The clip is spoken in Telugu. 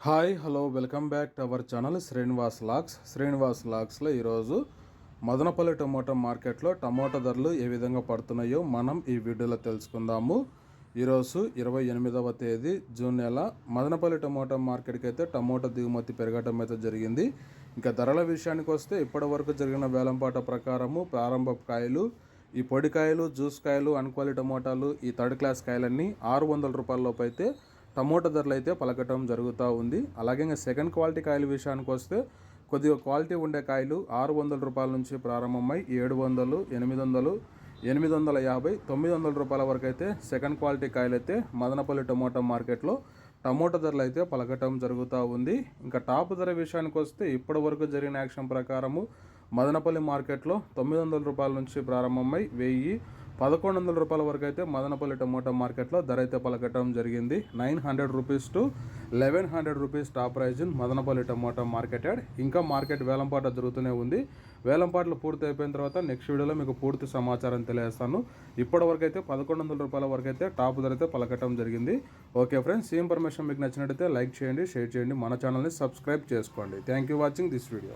Hi hello welcome back to our channel Srinivas లాక్స్లో ఈరోజు మదనపల్లి టమోటా మార్కెట్లో టమోటా ధరలు ఏ విధంగా పడుతున్నాయో మనం ఈ వీడియోలో తెలుసుకుందాము. ఈరోజు 28వ తేదీ జూన్ నెల మదనపల్లి టమోటా మార్కెట్కి అయితే టమోటా దిగుమతి పెరగడం అయితే జరిగింది. ఇంకా ధరల విషయానికి వస్తే ఇప్పటి వరకు జరిగిన వేలంపాట ప్రకారము ప్రారంభ కాయలు, ఈ పొడి కాయలు, జ్యూస్ కాయలు, అన్క్వాలిటీ టమోటాలు, ఈ థర్డ్ క్లాస్ కాయలన్నీ 600 రూపాయల లోపు అయితే టమోటా ధరలు అయితే పలకటం జరుగుతూ ఉంది. అలాగే ఇంకా సెకండ్ క్వాలిటీ కాయల విషయానికి వస్తే కొద్దిగా క్వాలిటీ ఉండే కాయలు 600 రూపాయల నుంచి ప్రారంభమై 700, 800, 850, 900 రూపాయల వరకు అయితే సెకండ్ క్వాలిటీ కాయలు అయితే మదనపల్లి టమోటా మార్కెట్లో టమోటా ధరలు అయితే పలకటం జరుగుతూ ఉంది. ఇంకా టాప్ ధర విషయానికి వస్తే ఇప్పటి వరకు జరిగిన యాక్షన్ ప్రకారము మదనపల్లి మార్కెట్లో 900 రూపాయల నుంచి ప్రారంభమై 1100 రూపాయల వరకు అయితే మదనపల్లి టమోటా మార్కెట్లో ధర అయితే పలకటం జరిగింది. 900 rupees to 1100 rupees top prize in Madanapalle tomato marketed. ఇంకా మార్కెట్ వేలంపాట జరుగుతూనే ఉంది. వేలంపాట్లు పూర్తి అయిపోయిన తర్వాత నెక్స్ట్ వీడియోలో మీకు పూర్తి సమాచారం తెలియజేస్తాను. ఇప్పటి వరకు అయితే 1100 రూపాయల వరకు అయితే టాప్ ధర అయితే పలకటం జరిగింది. ఓకే ఫ్రెండ్స్, ఈ ఇన్ఫర్మేషన్ మీకు నచ్చినట్టయితే లైక్ చేయండి, షేర్ చేయండి, మన ఛానల్ని సబ్స్క్రైబ్ చేసుకోండి. Thank you watching this video.